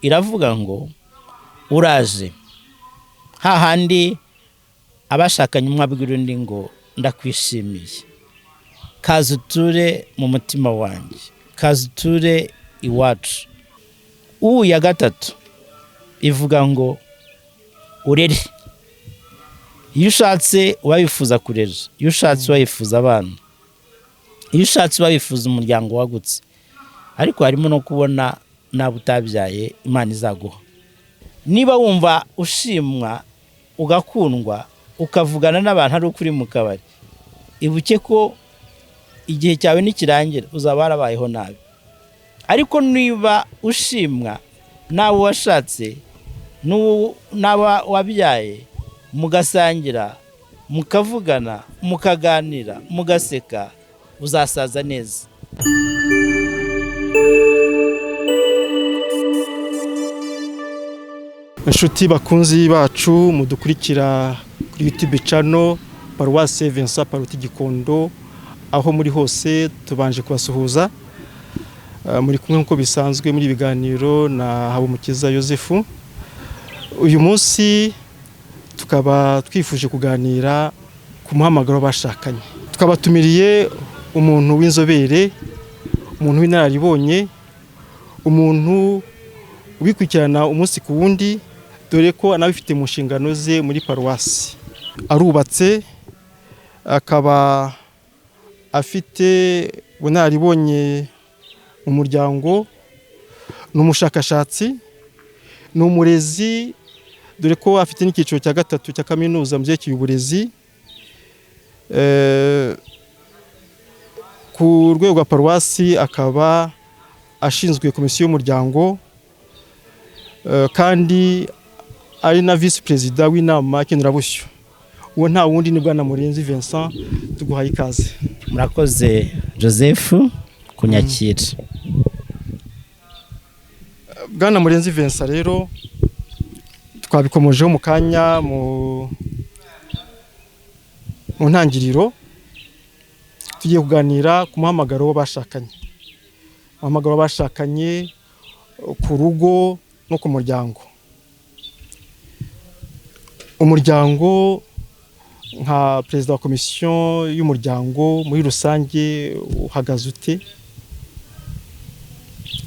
iravuga ngo uraje hahandi abashakanye umwe abwira undi ngo ndakwishimiye, kaza uture mu mutima wanjye, kaza uture iwacu. Ya gatatu ivuga ngo urere. Iyo ushatse wabifuza kurera, iyo ushatse wabifuza abana, iyo ushatse wabifuza umuryango wagutse, ariko harimo no kubona nabo utabyaye Imana izaguha. Niba wumva ushimwa ugakundwa ukavugana n'abantu ari ukuri mu kabari, ibuke ko igihe cyawe nikirangira uzaba warabayeho nabi. Ariko niba ushimwa nawe washatse n'aba wabyaye, mugasangira, mukavugana, mukaganira, mugaseka, uzasaza neza. Inshuti bakunzi bacu mudukurikira kuri YouTube channel Paroisse Vincent Pallotti Gikondo, aho muri hose tubanje kubasuhuza. Muri kumwe nko bisanzwe muri Ikiganiro na Habumukiza Yosefu. Uyu munsi tukaba twifuje kuganira ku muhamagaro bashakanye. Tukabatumiriye umuntu w'inzobere, umuntu w'inararibonye, umuntu ubikurikirana umunsi ku wundi, dore ko anabifite mu nshingano ze muri Paroisse. Arubatse, akaba afite bunaribonye mu muryango, n'umushakashatsi, n'umurezi, dore ko afite n'icyiciro cya gatatu cya kaminuza mu byerekeye uburezi. Ku rwego rwa Paroisse akaba ashinzwe komisiyo y'umuryango, kandi ari na vice perezida w'inama y'Kenurabushyo. Uwo nta wundi ni Bwana Murenzi Vincent, tuguhaye ikaze. Murakoze Joseph kunyakira. Bwana Murenzi Vincent rero twabikomojeho mu kanya mu ntangiriro, tugiye kuganira ku muhamagaro w'abashakanye. Umuhamagaro w'abashakanye ku rugo no ku muryango. Umuryango nka perezida wa komisiyo y'umuryango muri rusange uhagaze ute?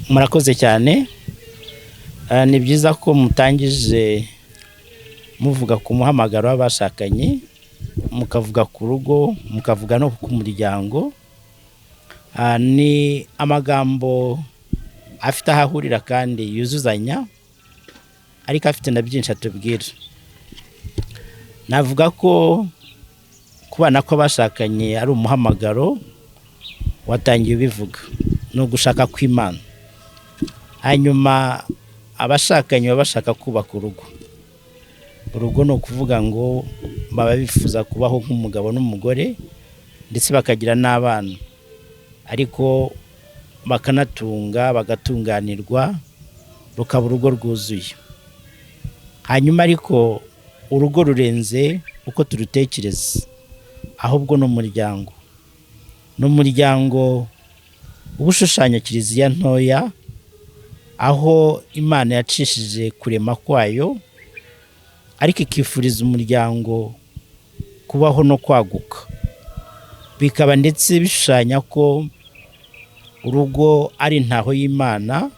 Murakoze cyane. Ni byiza ko mutangije muvuga ku muhamagaro w'abashakanye, mukavuga ku rugo, mukavuga no ku muryango. Ni amagambo afite ahahurira kandi yuzuzanya, ariko afite na byinshi atubwira. Navuga ko kubana kw'abashakanye ari umuhamagaro watangiye ubivuga, no gushaka kw'Imana. Hanyuma abashakanye baba bashaka kubaka urugo. Urugo no kuvuga ngo baba bifuza kubaho nk'umugabo n'umugore, ndetse bakagira n'abana, ariko bakanatunga, bagatunganirwa, rukaba urugo rwuzuye. Hanyuma ariko urugo rurenze uko turutekereza, ahubwo n'umuryango. N'umuryango ubushushanya kiliziya ntoya, aho Imana yacishije kurema kwayo, ariko ikifuriza umuryango kubaho no kwaguka. Bikaba ndetse bishushanya ko urugo ari intaho y'Imana,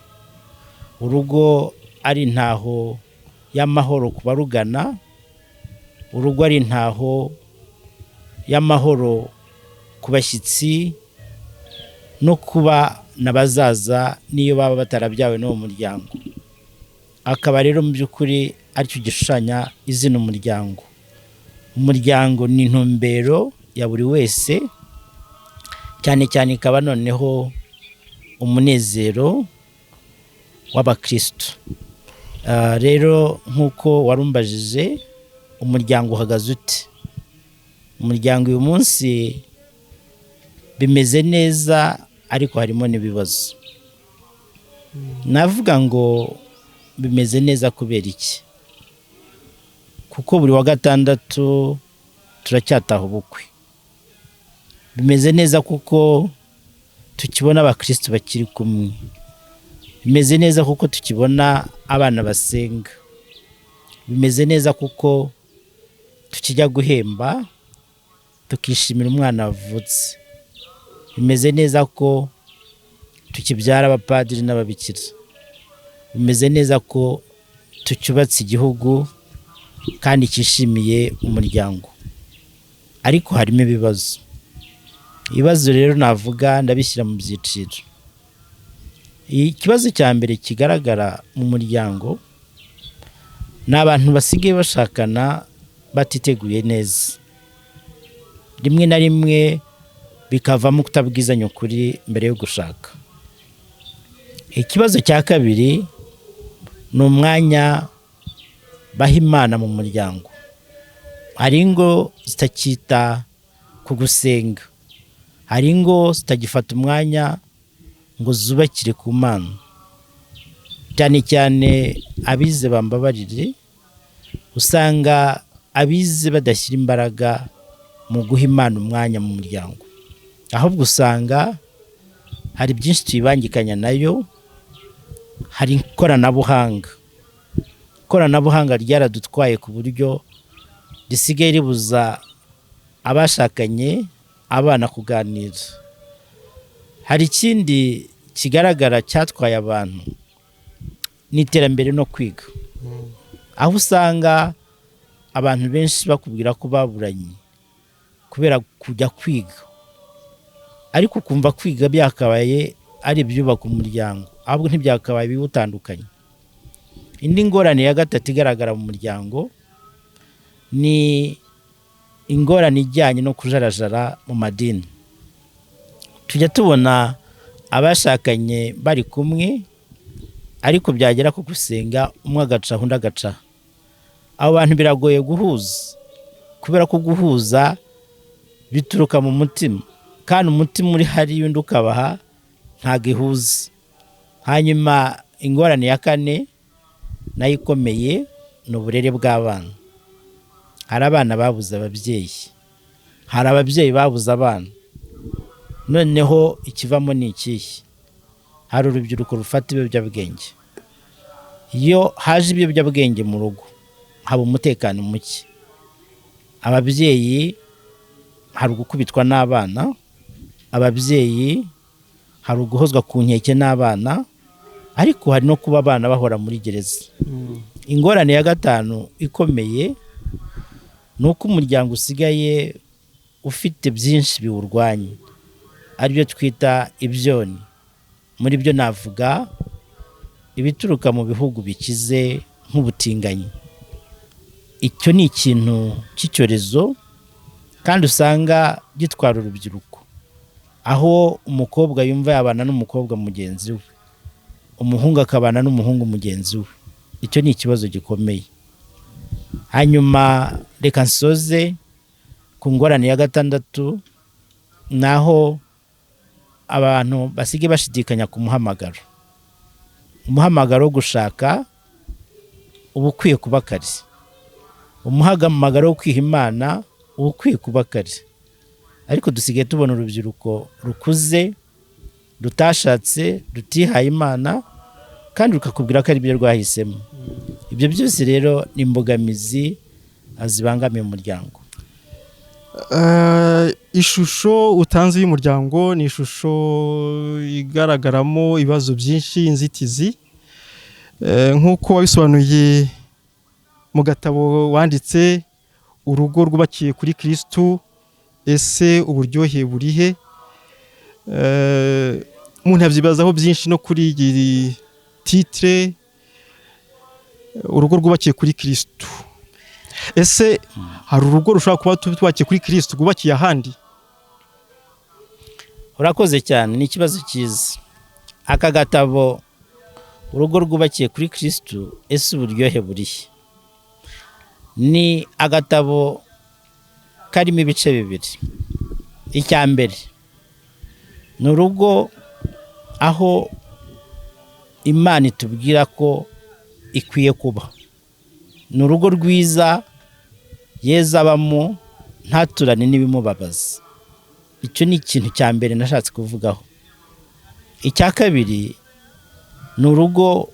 urugo ari intaho y'amahoro ku barugana, urugo ari intaho y'amahoro ku bashyitsi, no kuba n'abazaza niyo baba batarabyawe no mu muryango. Akaba rero mu by'ukuri aricyo gishushanya izina umuryango. Umuryango ni intumbero ya buri wese, cyane cyane ikaba noneho umunezero w'abakristo. Rero nk'uko warumbajije, umuryango uhagaze ute? Umuryango uyu munsi bimeze neza, ariko harimo n'ibibazo. Navuga ngo bimeze neza kubera iki? Kuko buri wa gatandatu turacyataha ubukwe. Bimeze neza kuko tukibona abakristo bakiri kumwe. bimeze neza kuko tukibona abana basenga, bimeze neza kuko tukijya guhemba tukishimira umwana wavutse, bimeze neza ko tukibyara abapadiri n'ababikira, bimeze neza ko tucyubatse igihugu kandi cyishimiye umuryango. Ariko harimo ibibazo rero navuga ndabishyira mu byiciro. Ikibazo cya mbere kigaragara mu muryango ni abantu basigaye bashakana batiteguye neza, rimwe na rimwe bikavamo kutabwizanya ukuri mbere yo gushaka. Ikibazo cya kabiri ni umwanya baha Imana mu muryango. Hari ingo zitakita ku gusenga, hari ingo zitagifata umwanya ngo zubakire ku Mana, cyane cyane abize bambabarire, usanga abize badashyira imbaraga mu guha Imana umwanya mu muryango, ahubwo usanga hari byinshi tuyibangikanya nayo. Hari ikoranabuhanga ryaradutwaye ku buryo risigaye ribuza abashakanye abana kuganira. Hari ikindi kigaragara cyatwaye abantu ni iterambere no kwiga, aho usanga abantu benshi bakubwira ko baburanye kubera kujya kwiga, ariko kumva kwiga byakabaye ari ibyubaka umuryango, ahubwo ntibyakabaye biwutandukanye. Indi ngorane ya gatatu igaragara mu muryango ni ingorane ijyanye no kujarajara mu madini. Tujya tubona abashakanye bari kumwe, ariko byagera ku gusenga umwe agaca undi agaca. Abo bantu biragoye guhuza, kubera ko guhuza bituruka mu mutima, kandi umutima uri hariya undi ukabaha ntabwo ihuza. Hanyuma ingorane ya kane nayo ikomeye ni uburere bw'abana. Hari abana babuze ababyeyi, hari ababyeyi babuze abana. Noneho ikivamo ni ikihe? Hari urubyiruko rufata ibiyobyabwenge. Iyo haje ibiyobyabwenge mu rugo haba umutekano muke. Ababyeyi hari ugukubitwa n'abana, ababyeyi hari uguhozwa ku nkeke n'abana, ariko hari no kuba abana bahora muri gereza. Ingorane ya gatanu ikomeye ni uko umuryango usigaye ufite byinshi biwurwanya, aribyo twita ibyoni. Muri byo navuga ibituruka mu bihugu bikize nk'ubutinganyi. Icyo ni ikintu cy'icyorezo kandi usanga gitwara urubyiruko, aho umukobwa yumva yabana n'umukobwa mugenzi we, umuhungu akabana n'umuhungu mugenzi we. Icyo ni ikibazo gikomeye. Hanyuma reka nsoze ku ngorane ya gatandatu, naho abantu basigaye bashidikanya ku muhamagaro. Umuhamagaro wo gushaka uba ukwiye kuba kare, umuhamagaro wo kwiha Imana uba ukwiye kuba kare. Ariko dusigaye tubona urubyiruko rukuze rutashatse, rutihaye Imana, kandi rukakubwira ko ari byo rwahisemo. Ibyo byose rero ni imbogamizi zibangamiye umuryango. Ishusho utanze y'umuryango ni ishusho igaragaramo ibibazo byinshi, inzitizi, nk'uko wabisobanuye mu gatabo wanditse Urugo rwubakiye kuri Kristo, ese uburyohe burihe? Umuntu yabyibazaho byinshi no kuri iyi titre Urugo rwubakiye kuri Kristo. Ese hari urugo rushobora kuba tubakiye kuri Kristo rwubakiye ahandi? Urakoze cyane, ni ikibazo cyiza. Aka gatabo Urugo rwubakiye kuri Kristo, ese uburyohe burihe, ni agatabo karimo ibice bibiri. Icya mbere ni urugo aho Imana itubwira ko ikwiye kuba. Ni urugo rwiza Yezu abamo, ntaturane n'ibimubabaza. Icyo ni ikintu cya mbere nashatse kuvugaho. Icya kabiri ni urugo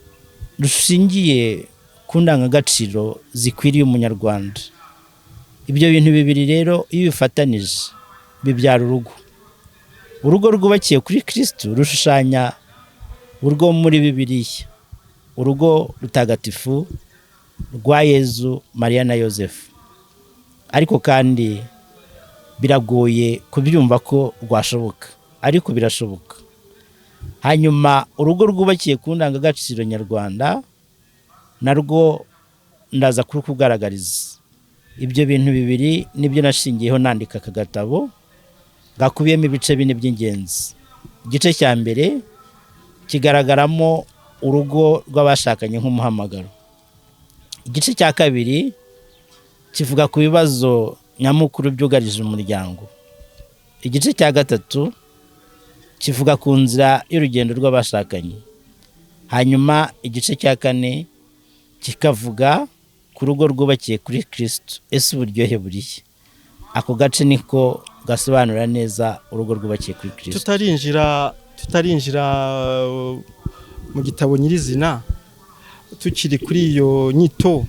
rushingiye ku ndangagaciro zikwiriye umunyarwanda. Ibyo bintu bibiri rero iyo bifatanije bibyara urugo. Urugo rwubakiye kuri Kristo rushushanya urugo muri Bibiliya, urugo rutagatifu rwa Yezu, Mariya na Yosefu. Ariko kandi biragoye kubyumva ko rwashoboka, ariko birashoboka. Hanyuma urugo rwubakiye ku ndangagaciro nyarwanda narwo ndaza kurukugaragariza. Ibyo bintu bibiri nibyo nashingiyeho nandika aka gatabo gakubiyemo ibice bine by'ingenzi. Igice cya mbere kigaragaramo urugo rw'abashakanye nk'umuhamagaro. Igice cya kabiri kivuga ku bibazo nyamukuru byugarije umuryango. Igice cya gatatu kivuga ku nzira y'urugendo rw'abashakanye. Hanyuma igice cya kane kikavuga ku rugo rwubakiye kuri Kristo. Ese uburyohe burihe? Ako gace niko gasobanura neza urugo rwubakiye kuri Kristo. Tutarinjira mu gitabo nyirizina, tukiri kuri iyo nyito,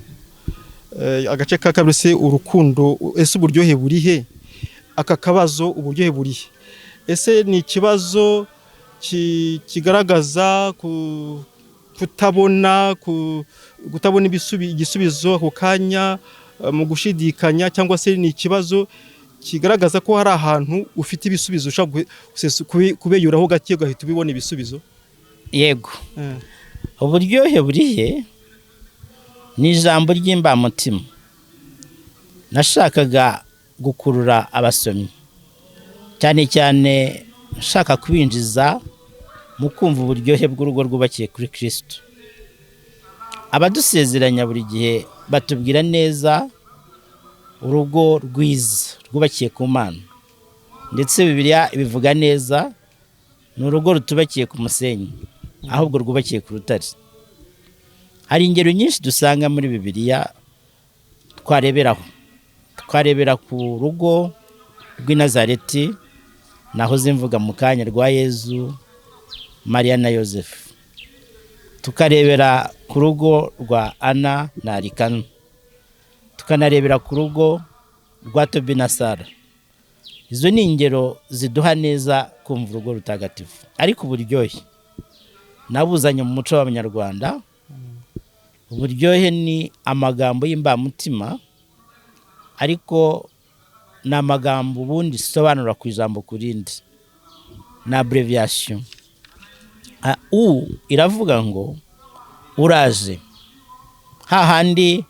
agace ka kabiri se urukundo, ese uburyohe burihe? Aka kabazo uburyohe burihe? Ese ni ikibazo kigaragaza kutabona igisubizo ako kanya mu gushidikanya, cyangwa se ni ikibazo kigaragaza ko hari ahantu ufite ibisubizo ushaka kubeyuraho gake ugahita ubibona ibisubizo? Yego. Uburyohe burihe ni ijambo ry'imbamutima nashakaga gukurura abasomyi, cyane cyane nshaka kubinjiza mu kumva uburyohe bw'urugo rwubakiye kuri Kristo. Abadusezeranya buri gihe batubwira neza urugo rwiza rwubakiye ku Mana, ndetse Bibiliya ibivuga neza, ni urugo rutubakiye ku musenyi ahubwo rwubakiye ku rutare. Hari ingero nyinshi dusanga muri Bibiliya twarebera ku rugo rw'i Nazareti nahoze mvuga mu kanya rwa Yezu, Mariya na Yosefu. Tukarebera ku rugo rwa Ana na Arikana. Tukanarebera ku rugo rwa Tobi na Sara. Izo ni ingero ziduha neza kumva urugo rutagatifu. Ariko uburyohe nabuzanye mu muco w'Abanyarwanda. Uburyohe ni amagambo y'imbamutima, ariko ni amagambo ubundi sobanura ku ijambo kurindi, na abbreviation. Iravuga ngo uraje, hahandi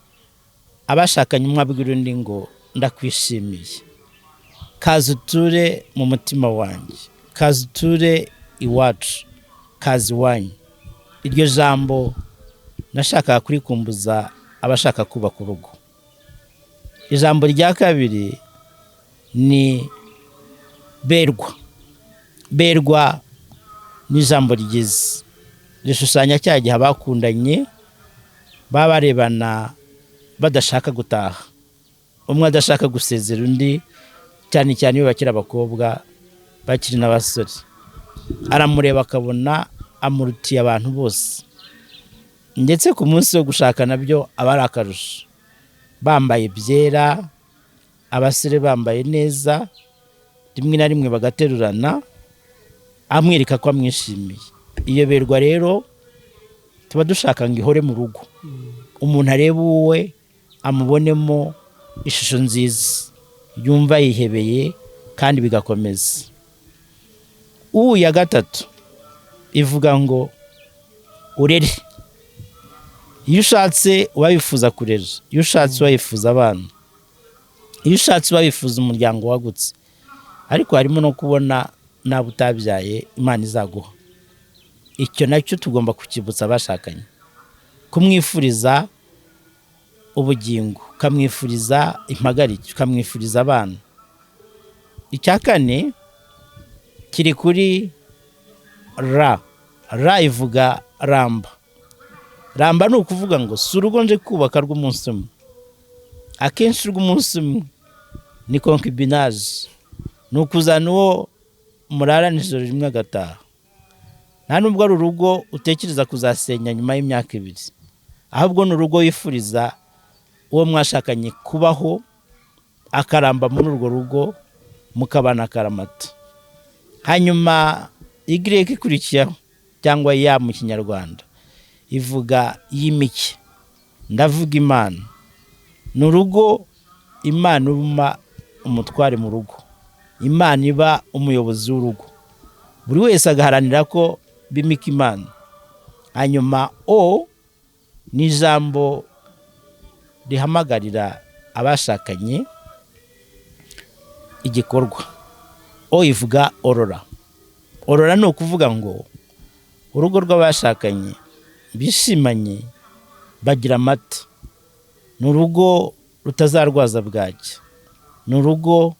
abashakanye umwe abwira undi ngo ndakwishimiye, kaza uture mu mutima wanjye, kaza uture iwacu, kaza iwanyu. Iryo jambo nashakaga kurikumbuza abashaka kubaka urugo. Ijambo rya kabiri ni berwa. Berwa ni ijambo ryiza rishushanya cya gihe abakundanye baba barebana badashaka gutaha, umwe adashaka gusezera undi, cyane cyane iyo bakiri abakobwa bakiri n'abasore. Aramureba akabona amurutiye abantu bose, ndetse ku munsi wo gushaka nabyo aba ari akarusho. Bambaye byera, abasore bambaye neza, rimwe na rimwe bagaterurana, amwereka ko amwishimiye. Iyo berwa rero tuba dushaka ngo ihore mu rugo, umuntu arebe uwe amubonemo ishusho nziza, yumva yihebeye kandi bigakomeza. Ya gatatu ivuga ngo urere. Iyo ushatse wabifuza kurera, iyo ushatse wabifuza abana, iyo ushatse wabifuza umuryango wagutse, ariko harimo no kubona nabo utabyaye Imana izaguha. Icyo nacyo tugomba kukibutsa abashakanye, kumwifuriza ubugingo, ukamwifuriza impagarike, ukamwifuriza abana. Icya kane kiri kuri ra ivuga ramba. Ramba ni ukuvuga ngo si urugo nje kubaka rw'umunsi umwe. Akenshi rw'umunsi umwe ni concubinage, ni ukuzana uwo murara nijoro rimwe agataha. nta nubwo ari urugo utekereza kuzasenya nyuma y'imyaka 2, ahubwo ni urugo wifuriza uwo mwashakanye kubaho akaramba muri urwo rugo mukabana akaramata. Hanyuma igreki ikurikiyeho cyangwa ya mu Kinyarwanda ivuga y'imike, ndavuga Imana. Ni urugo Imana iba umutware mu rugo, Imana iba umuyobozi w'urugo, buri wese agaharanira ko bimika Imana. Hanyuma o ni ijambo rihamagarira abashakanye igikorwa. O ivuga orora. Orora ni ukuvuga ngo urugo rw'abashakanye bishimanye bagira amata. Ni urugo rutazarwaza bwaki, ni urugo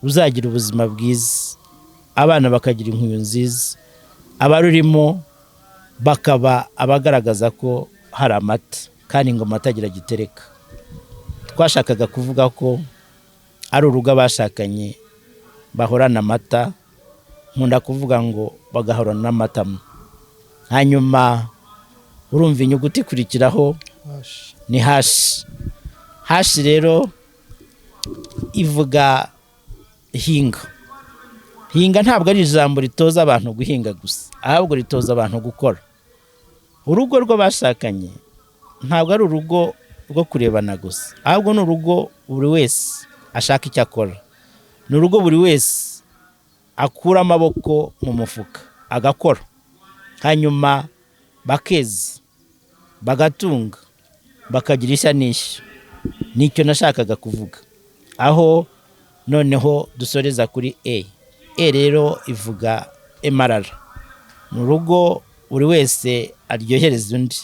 ruzagira ubuzima bwiza, abana bakagira inkuyo nziza, abarurimo bakaba abagaragaza ko hari amata kandi ngo amata agira gitereka. Twashakaga kuvuga ko ari urugo abashakanye bahorana amata, nkunda kuvuga ngo bagahorana n'amata. Hanyuma urumva inyuguti ikurikiraho ni hashi. Hashi rero ivuga hinga. Hinga ntabwo ari ijambo ritoza abantu guhinga gusa, ahubwo ritoza abantu gukora. Urugo rw'abashakanye ntabwo ari urugo rwo kurebana gusa, ahubwo ni urugo buri wese ashaka icyo akora. Ni urugo buri wese akura amaboko mu mufuka agakora, hanyuma bakeza, bagatunga, bakagira ishya n'ishya. Nicyo nashakaga kuvuga. Aho noneho dusoreza kuri E. E rero ivuga emarara. Ni urugo buri wese aryohereza undi.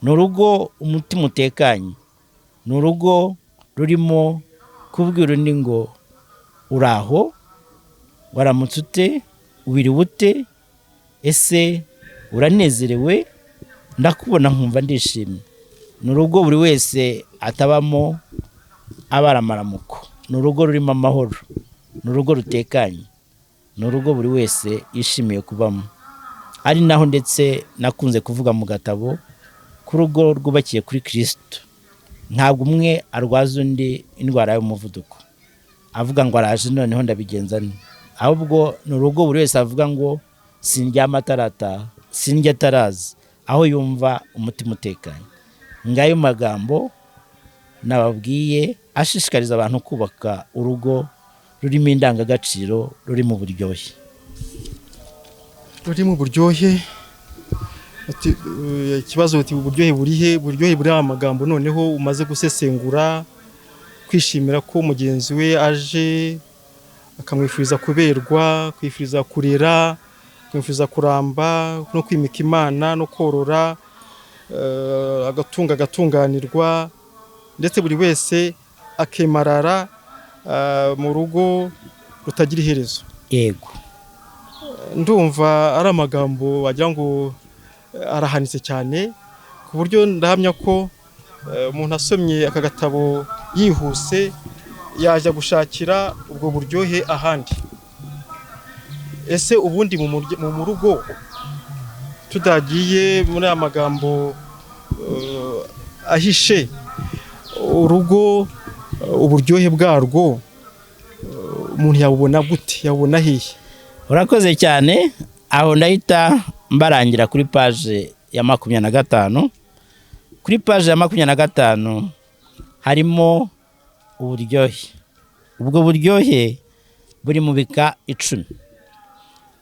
Ni urugo umutima utekanye. Ni urugo rurimo kubwira undi ngo uraho, waramutse ute, ubiriwe ute, ese uranezerewe, ndakubona nkumva ndishimye. Ni urugo buri wese atabamo abaramaramuko. Ni urugo rurimo amahoro. Ni urugo rutekanye. Ni urugo buri wese yishimiye kubamo. Ari naho ndetse nakunze kuvuga mu gatabo ku rugo rwubakiye kuri Kristo. Ntabwo umwe arwaza undi indwara y'umuvuduko avuga ngo araje noneho ndabigenza nte, ahubwo ni urugo buri wese avuga ngo sindyama atarataha, sindya ataraza, aho yumva umutima utekanye. Ngayo magambo nababwiye ashishikariza abantu kubaka urugo rurimo indangagaciro, ruri mu buryohe. Ruri mu buryohe. Ati ikibazo uti uburyohe burihe? Buryohe buri amagambo noneho umaze gusesengura, kwishimira ko mugenzi we aje akamwifuriza kuberwa, kwifuriza kurera, kwifuriza kuramba no kwimika Imana no korora, agatunga agatunganirwa, ndetse buri wese akemarara mu rugo rutagira iherezo. Yego. Ndumva ari amagambo wagira ngo arahanitse cyane, ku buryo ndahamya ko umuntu asomye aka gatabo yihuse yajya gushakira ubwo buryohe ahandi. Ese ubundi mu rugo tudagiye muri aya magambo ahishe, urugo uburyohe bwarwo umuntu yabubona gute, yabubona hehe? Urakoze cyane. Aho ndahita mbarangira kuri page ya 25. Kuri page ya 25 harimo uburyohe. Ubwo buryohe buri mu bika 10.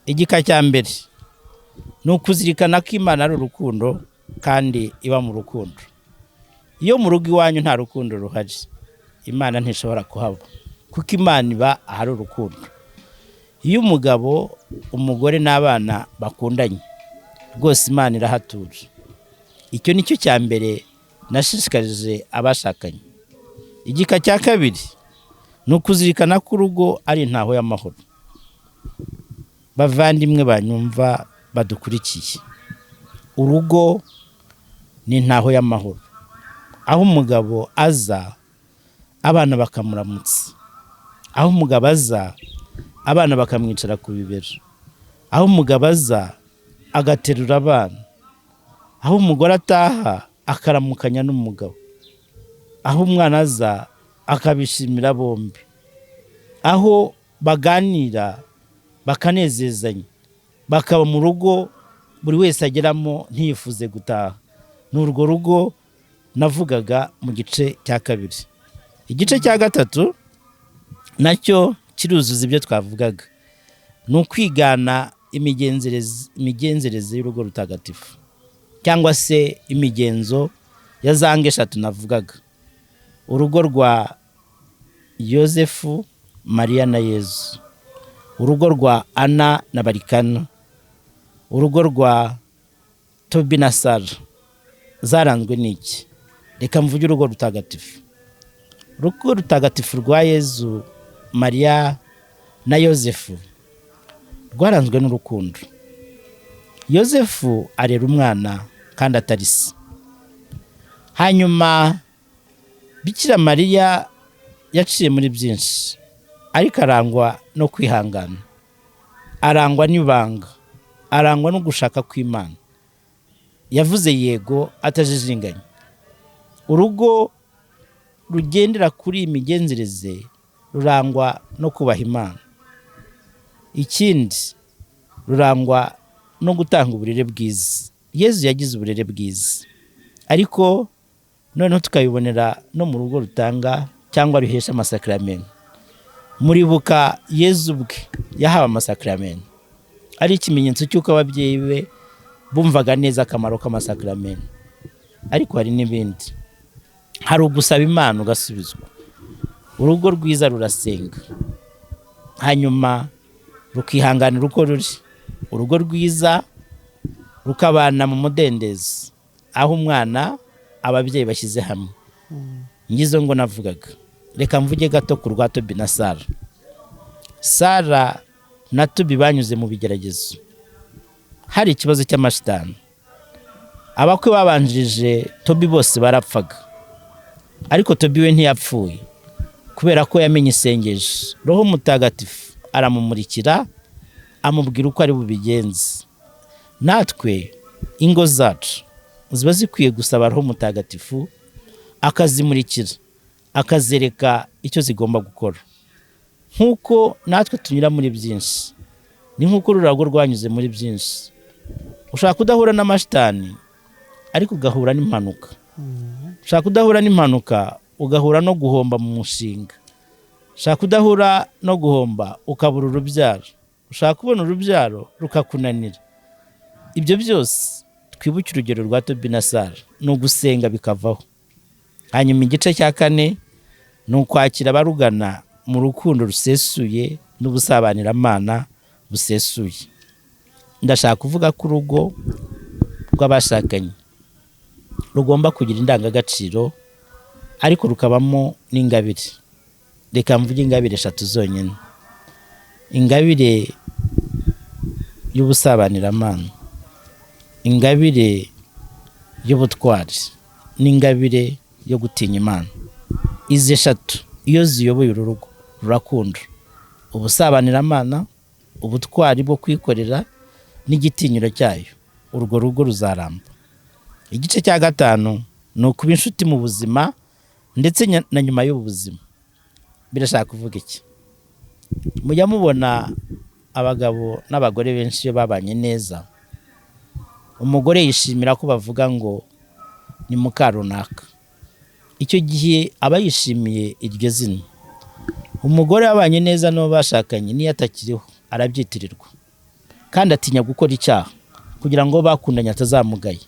Igika cya mbere ni ukuzirikana ko Imana ari urukundo kandi iba mu rukundo. Iyo mu rugo iwanyu nta rukundo ruhari, Imana ntishobora kuhaba, kuko Imana iba ahari urukundo. Iyo umugabo, umugore n'abana bakundanye, rwose Imana irahatura. Icyo nicyo cya mbere nashishikarije abashakanye. Igika cya kabiri ni ukuzirikana ko urugo ari intaho y'amahoro. Bavandimwe banyumva badukurikiye, urugo ni intaho y'amahoro, aho umugabo aza abana bakamuramutsa, aho umugabo aza abana bakamwicara ku bibero, aho umugabo aza agaterura abana, aho umugore ataha akaramukanya n'umugabo, aho umwana aza akabishimira bombi, aho baganira bakanezezanya, bakaba mu rugo buri wese ageramo ntiyifuze gutaha. Ni urwo rugo navugaga mu gice cya kabiri. Igice cya gatatu nacyo kiruzuza ibyo twavugaga, ni ukwigana imigenzereze y'urugo rutagatifu, cyangwa se imigenzo ya za ngo eshatu navugaga: urugo rwa Yosefu, Mariya na Yezu, urugo rwa Ana na Barikana, urugo rwa Tobi na Sara. Zaranzwe n'iki? Reka mvuge urugo rutagatifu. Urugo rutagatifu rwa Yezu, Mariya na Yosefu rwaranzwe n'urukundo. Yosefu arera umwana kandi atari se. Hanyuma Bikira Mariya yaciye muri byinshi, ariko arangwa no kwihangana, arangwa n'ibanga, arangwa no gushaka kw'Imana. Yavuze yego atajijinganya. Urugo rugendera kuri imigenzereze rurangwa no kubaha Imana. Ikindi, rurangwa no gutanga uburere bwiza. Yezu yagize uburere bwiza, ariko noneho tukabibonera no mu rugo rutanga cyangwa ruhesha amasakramentu. Muribuka Yezu ubwe yahawe amasakramentu, ari ikimenyetso cy'uko ababyeyi be bumvaga neza akamaro k'amasakramentu. Ariko hari n'ibindi. Hari ugusaba Imana ugasubizwa. Urugo rwiza rurasenga, hanyuma rukihanganira uko ruri. Urugo rwiza rukabana mu mudendezo, aho umwana ababyeyi bashyize hamwe. Ngizo ngo navugaga. Reka mvuge gato ku rwa Tobi na Sara. Sara na Tobi banyuze mu bigeragezo. Hari ikibazo cy'amashitani. Abakwe babanjirije Tobi bose barapfaga, ariko Tobi we ntiyapfuye, kubera ko yamenye isengesho. Roho Mutagatifu aramumurikira, amubwira uko ari bubigenze. Natwe ingo zacu ziba zikwiye gusaba Roho Mutagatifu akazimurikira, akazereka icyo zigomba gukora. Nk'uko natwe tunyura muri byinshi, ni nk'uko ururago rwanyuze muri byinshi. Ushaka kudahura n'amashitani, ariko ugahura n'impanuka. Ushaka kudahura n'impanuka, ugahura no guhomba mu mushinga. Ushaka kudahura no guhomba, ukabura urubyaro. Ushaka kubona urubyaro rukakunanira. Ibyo byose twibuke urugero rwa Tobi na Sara, ni ugusenga bikavaho. Hanyuma igice cya kane ni ukwakira abarugana mu rukundo rusesuye n'ubusabanyiramana busesuye. Ndashaka kuvuga ko urugo rw'abashakanye rugomba kugira indangagaciro, ariko rukabamo n'ingabire. Reka mvuge ingabire eshatu zonyine: ingabire y'ubusabanyiramana, ingabire y'ubutwari, n'ingabire yo gutinya Imana. Izi eshatu iyo ziyoboye uru rugo rurakunda. Ubusabanyiramana, ubutwari bwo kwikorera, n'igitinyiro cyayo, urwo rugo ruzaramba. Igice cya gatanu ni ukuba inshuti mu buzima ndetse na nyuma y'ubuzima. Birashaka kuvuga iki? Mujya mubona abagabo n'abagore benshi iyo babanye neza, umugore yishimira ko bavuga ngo ni muka runaka. Icyo gihe aba yishimiye iryo zina. Umugore wabanye neza n'uwo bashakanye niyo atakiriho arabyitirirwa, kandi atinya gukora icyaha kugira ngo bakundanye atazamugaya.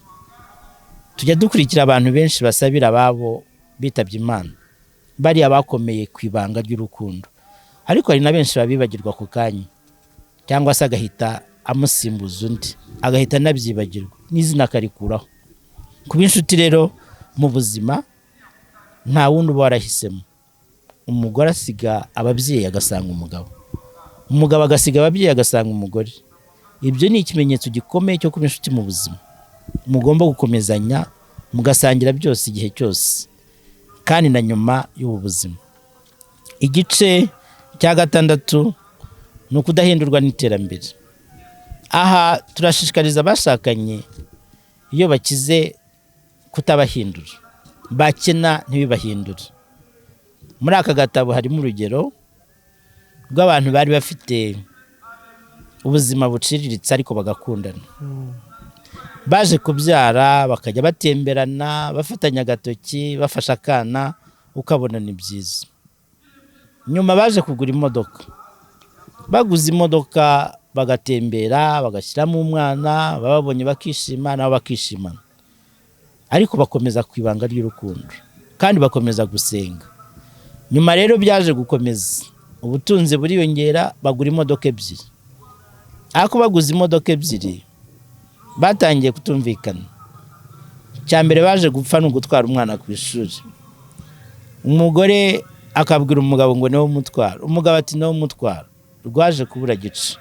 Tujya dukurikira abantu benshi basabira ababo bitabye Imana, bari abakomeye ku ibanga ry'urukundo, ariko hari na benshi babibagirwa ku kanya, cyangwa se agahita amusimbuza undi, agahita anabyibagirwa n'izina akarikuraho. Kuba inshuti rero mu buzima nta wundi uba warahisemo. Umugore asiga ababyeyi agasanga umugabo, umugabo agasiga ababyeyi agasanga umugore. Ibyo ni ikimenyetso gikomeye cyo kuba inshuti mu buzima. Mugomba gukomezanya, mugasangira byose igihe cyose, kandi na nyuma y'ubu buzima. Igice cya gatandatu ni ukudahindurwa n'iterambere. aha turashishikariza abashakanye iyo bakize kutabahindura, bakena ntibibahindure. Muri aka gatabo harimo urugero rw'abantu bari bafite ubuzima buciriritse ariko bagakundana, baje kubyara bakajya batemberana bafatanya agatoki bafasha akana ukabona ni byiza. Nyuma baje kugura imodoka, baguze imodoka bagatembera bagashyiramo umwana, bababonye bakishima nabo bakishimana, ariko bakomeza ku ibanga ry'urukundo kandi bakomeza gusenga. Nyuma rero byaje gukomeza, ubutunzi buriyongera, bagura imodoka ebyiri. Ariko baguze imodoka ebyiri batangiye kutumvikana. Cyambere baje gupfa no gutwara umwana ku ishuri, umugore akabwira umugabo ngo niwe umutwara, umugabo ati niwe umutwara. Rwaje kubura gice.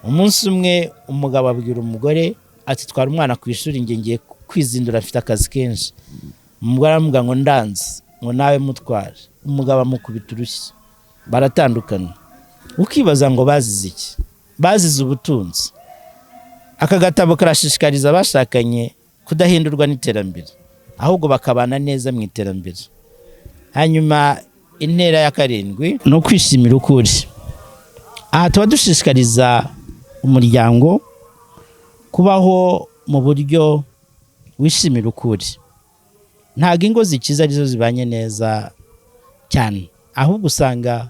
Umunsi umwe umugabo abwira umugore ati twara umwana ku ishuri, ngiye kwizindura, afite akazi kenshi. Umugore aramubwira ngo ndanze, ngo nawe mutware. Umugabo amukubita urushyi, baratandukana. Ukibaza ngo bazize iki? Bazize ubutunzi. Aka gatabo karashishikariza abashakanye kudahindurwa n'iterambere, ahubwo bakabana neza mu iterambere. Hanyuma intera ya 7 no kwishimira ukuri. Aha tuba dushishikariza umuryango kubaho mu buryo wishimira ukuri. Ntago ingo zikiza arizo zibanye neza cyane, ahubwo usanga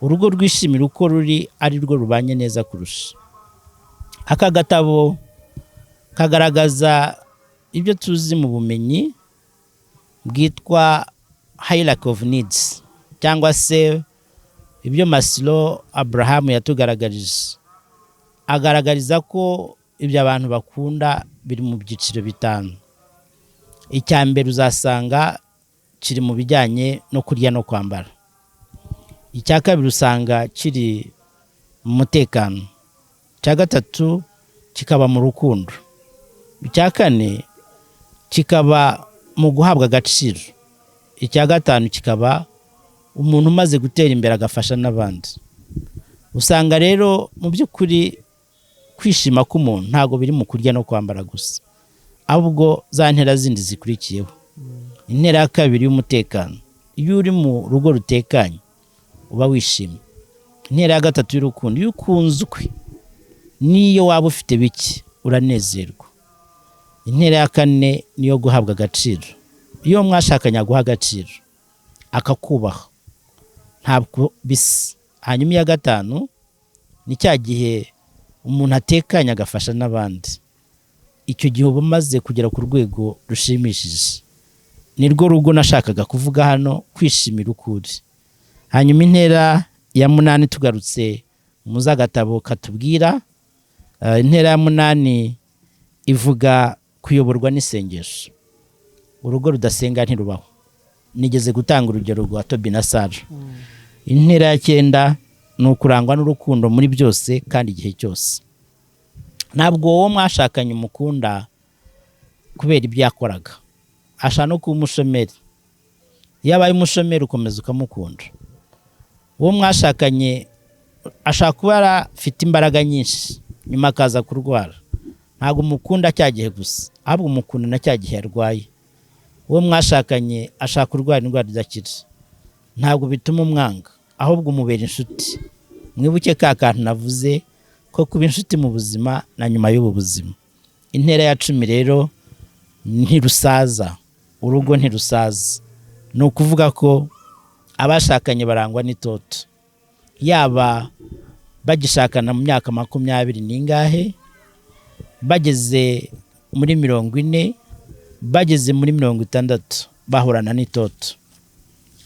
urugo rwishimira uko ruri ari rwo rubanye neza kurusha. Aka gatabo kagaragaza ibyo tuzi mu bumenyi bwitwa hierarchy of needs, cyangwa se ibyo Maslow Abraham yatugaragarije. Agaragariza ko ibyo abantu bakunda biri mu byiciro 5. Icyambere uzasanga kiri mu bijyanye no kurya no kwambara. Icya kabiri usanga kiri mu mutekano. Icya gatatu kikaba mu rukundo. Icya kane kikaba mu guhabwa agaciro. Icya gatanu kikaba umuntu umaze gutera imbere agafasha n'abandi. Usanga rero mu by'ukuri kwishima k'umuntu ntago biri mu kurya no kwambara gusa, ahubwo za ntera zindi zikurikiyeho. Intera ya 2 y'umutekano, iyo uri mu rugo rutekanye uba wishimye. Intera ya 3 y'urukundo, iyo ukunzwe niyo waba ufite biki uranezerwa. Intera ya 4 niyo guhabwa agaciro, iyo mwashakanye aguha agaciro akakubaha ntabwo bisa. Hanyuma iya 5 ni cya gihe umuntu atekanye agafasha n'abandi. Icyo gihe uba umaze kugera ku rwego rushimishije. Ni rwo rugo nashakaga kuvuga hano, kwishimira ukuri. Hanyuma intera ya 8 tugarutse mu zagatabo katubwira, intera ya 8 ivuga kuyoborwa n'isengesho. Urugo rudasenga ntirubaho. Nigeze gutanga urugero rwa Tobi na Sara. Intera ya 9 ni ukurangwa n'urukundo muri byose kandi igihe cyose. Ntabwo uwo mwashakanye umukunda kubera ibyo yakoraga, ashaka no kuba umushomeri. Iyo abaye umushomeri ukomeza ukamukunda. Uwo mwashakanye ashaka kuba afite imbaraga nyinshi nyuma akaza kurwara, ntabwo umukunda cyagihe gusa, ahubwo umukunda na cyagihe yarwaye. Uwo mwashakanye ashaka kurwara indwara idakira, ntabwo bituma umwanga, ahubwo umubera inshuti. Mwibuke ka kantu navuze ko kuba inshuti mu buzima na nyuma y'ubu buzima. Intera ya 10 rero ntirusaza, urugo ntirusaza. Ni ukuvuga ko abashakanye barangwa n'itoto, yaba bagishakana mu myaka 20 n'ingahe, bageze muri 40, bageze muri 60, bahorana n'itoto.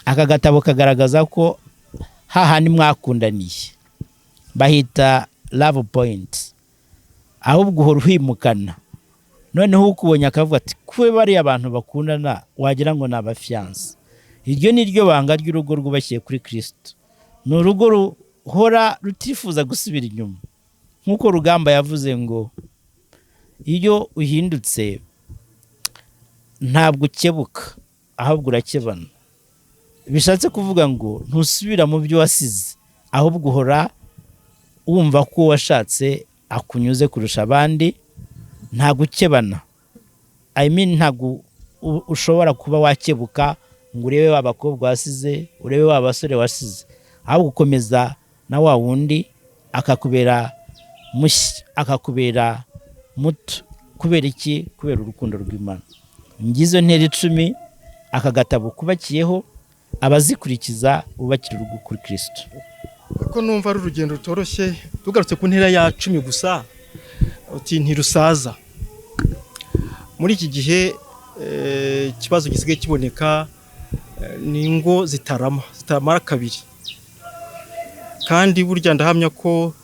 Aka gatabo kagaragaza ko hahandi mwakundaniye bahita love point, ahubwo uhora uhimukana. Noneho ukubonye akavuga ati kwe bari abantu bakundana wagira ngo n'abafiance. Iryo ni ryo banga ry'urugo rwubakiye kuri Kristo. Ni urugo ruhora rutifuza gusubira inyuma. Nkuko Rugamba yavuze ngo iyo uhindutse ntabwo ukebuka, ahubwo urakebana. Bishatse kuvuga ngo ntusubira mu byo wasize, ahubwo uhora wumva ko washatse akunyuze kurusha abandi, nta gukebana. I mean ntago ushobora kuba wakebuka ngo urebe wa bakobwa wasize, urebe wa basore wasize, aho gukomeza na wa wundi akakubera mushya, akakubera muto. Kubera iki? Kubera urukundo rw'Imana. Ngizo ntera 10 aka gatabo kubakiyeho, abazikurikiza ubakira urugo kuri Kristo. Ko numva ari urugendo rutoroshye. Tugarutse ku ntera ya 10 gusa, uti ntirusaza. Muri iki gihe ikibazo gisigaye kiboneka ni ingo zitamara kabiri, kandi burya ndahamya ko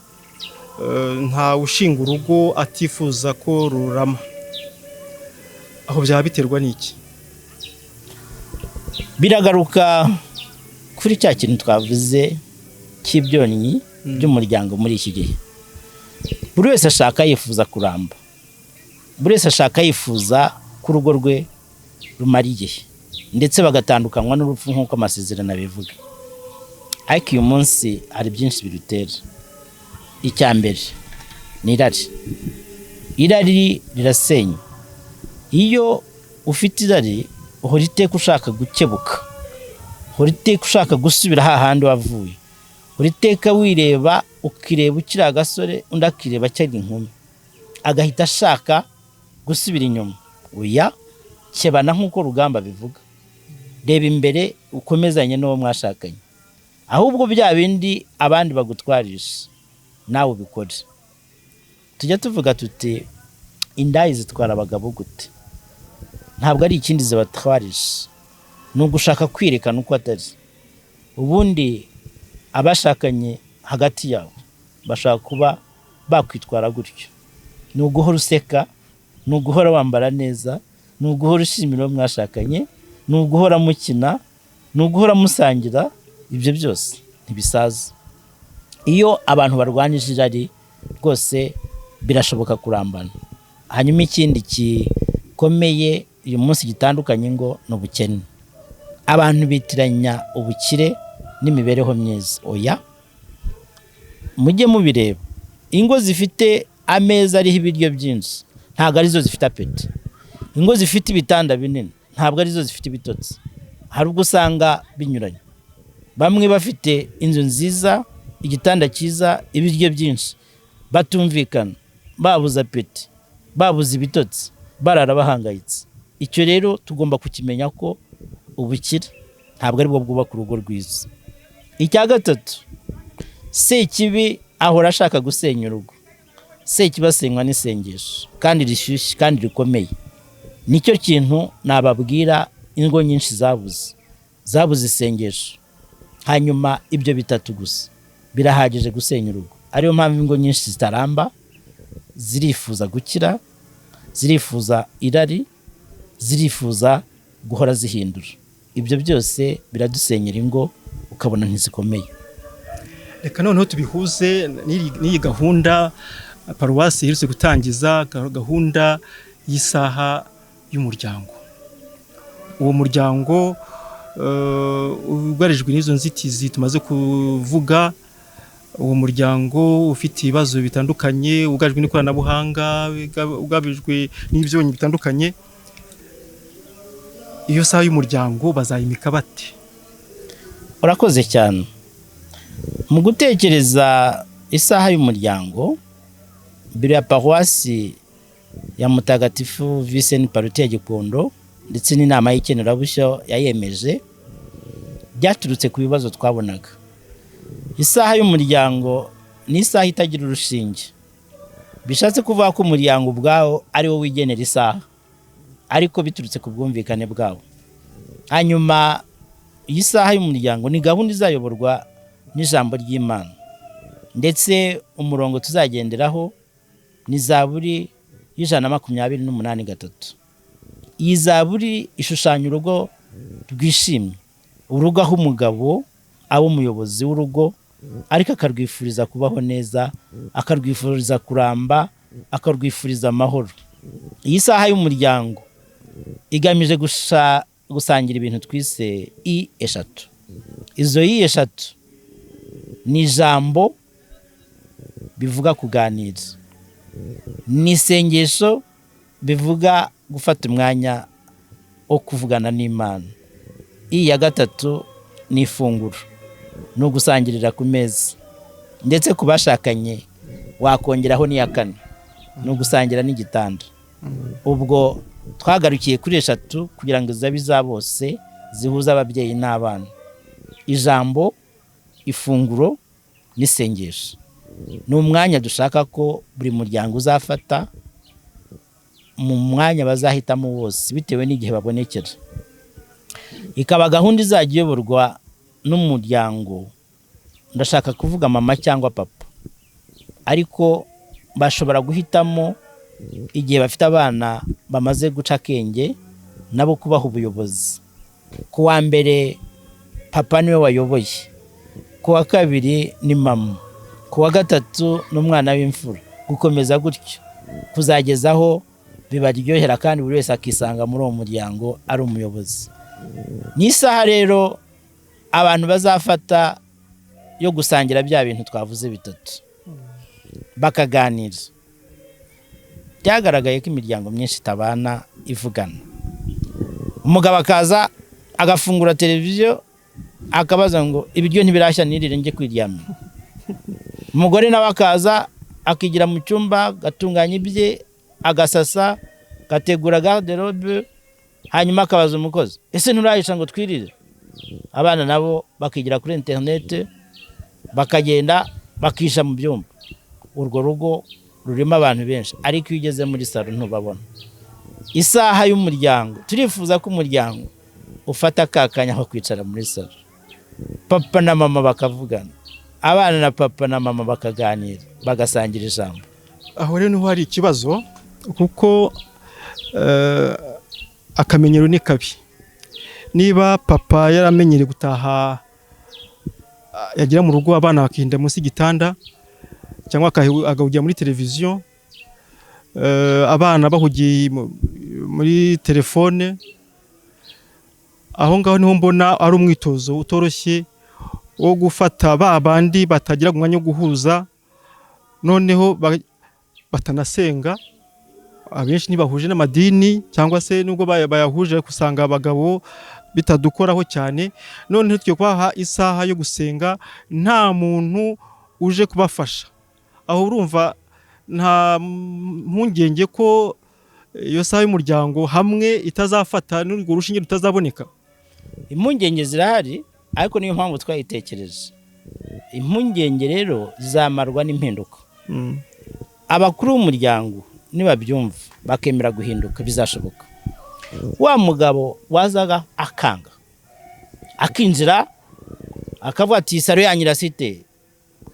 nta ushinga urugo atifuza ko rurama. Aho byaba biterwa n'iki? Biragaruka kuri cya kintu twavuze cy'ibyonnyi by'umuryango muri iki gihe. Buri wese ashaka yifuza kuramba, buri wese ashaka yifuza ko urugo rwe rumara igihe, ndetse bagatandukanywa n'urupfu nk'uko amasezerano abivuga. Ariko uyu munsi hari byinshi birutera. Icya mbere ni irari. Irari rirasenya. Iyo ufite irari uhora iteka ushaka gukebuka, uhora iteka ushaka gusubira hahandi wavuye, uhora iteka wireba, ukireba ukiri agasore, undi akireba akiri inkumi, agahita ashaka gusubira inyuma. Oya, kebana nk'uko Rugamba bivuga. Reba imbere ukomezanye n'uwo mwashakanye, ahubwo bya bindi abandi bagutwarisha nawe ubikore. Tujya tuvuga tuti indayi zitwara abagabo gute? Ntabwo ari ikindi zibatwarisha, ni ugushaka kwirekana uko atari. Ubundi abashakanye hagati yabo bashaka kuba bakwitwara gutyo. Ni uguhora useka, ni uguhora wambara neza, ni uguhora ushimira uwo mwashakanye, ni uguhora mukina, ni uguhora musangira. Ibyo byose ntibisaza. Iyo abantu barwanije irari rwose birashoboka kurambana. Hanyuma ikindi gikomeye uyu munsi gitandukanye ngo ni ubukene. Abantu bitiranya ubukire n'imibereho myiza. Oya, mujye mubireba. Ingo zifite ameza ariho ibiryo byinshi ntabwo arizo zifite apeti. Ingo zifite ibitanda binini ntabwo arizo zifite ibitotsi. Hari ubwo usanga binyuranye. Bamwe bafite inzu nziza, igitanda cyiza, ibiryo byinshi, batumvikana, babuza apeti, babuza ibitotsi, barara bahangayitse. Icyo rero tugomba kukimenya ko ubukire ntabwo ari bwo bwubaka urugo rwiza. Icya gatatu, Sekibi ahora ashaka gusenya urugo. Sekibi asenywa n'isengesho kandi rishyushye kandi rikomeye. Nicyo kintu nababwira, ingo nyinshi zabuze isengesho. Hanyuma ibyo bitatu gusa birahagije gusenya urugo. Ariyo mpamvu ingo nyinshi zitaramba, zirifuza gukira, zirifuza irari, zirifuza guhora zihindura. Ibyo byose biradusenyera ingo, ukabona ntizikomeye. Reka noneho tubihuze n'iyi gahunda Paroisse iherutse gutangiza, gahunda y'isaha y'umuryango. Uwo muryango ugarijwe n'izo nzitizi tumaze kuvuga. Uwo muryango ufite ibibazo bitandukanye, ugarijwe n'ikoranabuhanga, ugabijwe n'ibyonyi bitandukanye. Iyo saha y'umuryango bazayimika bate? Urakoze cyane. Mu gutekereza isaha y'umuryango, biro ya Paroisse ya Mutagatifu Vincent Pallotti ya Gikondo ndetse n'inama y'ikenerabushyo yayemeje, byaturutse ku bibazo twabonaga. Isaha y'umuryango ni isaha itagira urushinge. Bishatse kuvuga ko umuryango ubwawo ari wo wigenera isaha, ariko biturutse ku bwumvikane bwawo. Hanyuma iyi saha y'umuryango ni gahunda izayoborwa n'ijambo ry'Imana, ndetse umurongo tuzagenderaho ni Zaburi y'128:3. Iyi Zaburi ishushanya urugo rwishimye, urugo aho umugabo aba umuyobozi w'urugo, ariko akarwifuriza kubaho neza, akarwifuriza kuramba, akarwifuriza amahoro. Iyi saha y'umuryango igamije gusangira ibintu twise I3. Izo I3 ni ijambo bivuga kuganira. ni isengesho bivuga gufata umwanya wo kuvugana n'Imana. Iya gatatu ni ifunguro, ni ugusangirira ku meza, ndetse ku bashakanye wakongeraho n'iya kane, ni ugusangira n'igitanda. Ubwo twagarukiye kuri eshatu kugira ngo zabe iza bose, zihuza ababyeyi n'abana: ijambo, ifunguro n'isengesho. Ni umwanya dushaka ko buri muryango uzafata mu mwanya bazahitamo wose bitewe n'igihe babonekera. Ikaba gahunda izajya iyoborwa n'umuryango, ndashaka kuvuga mama cyangwa papa, ariko bashobora guhitamo igihe bafite abana bamaze guca akenge nabo kubaha ubuyobozi. Ku wa mbere papa niwe wayoboye, ku wa kabiri ni mama, ku wa gatatu n'umwana w'imfura, gukomeza gutyo kuzagezaho bibaryohera kandi buri wese akisanga muri uwo muryango ari umuyobozi. Ni isaha rero abantu bazafata yo gusangira bya bintu twavuze bitatu, bakaganira. Byagaragaye ko imiryango myinshi itabana ivugana. Umugabo akaza agafungura televiziyo akabaza ngo ibiryo ntibirashya nirire njye kwiryamira. Umugore nawe akaza akigira mu cyumba gatunganya ibye, agasasa, gategura garde-robe, hanyuma akabaza umukozi, ese nturahisha ngo twirire? Abana nabo bakigira kuri internet, bakagenda bakisha mu byumba. Urwo rugo rurimo abantu benshi, ariko iyo ugeze muri salo ntubabona. Isaha y'umuryango, turifuza ko umuryango ufata kakanya ko kwicara muri salo, papa na mama bakavugana, abana na papa na mama bakaganira, bagasangira ijambo. Aho rero niho hari ikibazo, kuko akamenyero ni kabi. Niba papa yaramenyereye gutaha yagira mu rugo abana bakinda munsi y'igitanda cyangwa agahugira muri televiziyo, abana bahugiye muri telefone, aho ngaho niho mbona ari umwitozo utoroshye wo gufata ba bandi batagira umwanya wo guhuza, noneho batanasenga. Abenshi ntibahuje n'amadini, cyangwa se nubwo bayahuje kusanga abagabo bitadukoraho cyane. Noneho tujye kwaha isaha yo gusenga, nta muntu uje kubafasha. Aho urumva nta mpungenge ko iyo saha y'umuryango hamwe itazafata n'urwo rushinge rutazaboneka. Impungenge zirahari, ariko niyo mpamvu twayitekereje. Impungenge rero zamarwa n'impinduka. Abakuru b'umuryango nibabyumva bakemera guhinduka, bizashoboka. Wa mugabo wazaga akanga, akinjira akavuga ati saro yanyirasite,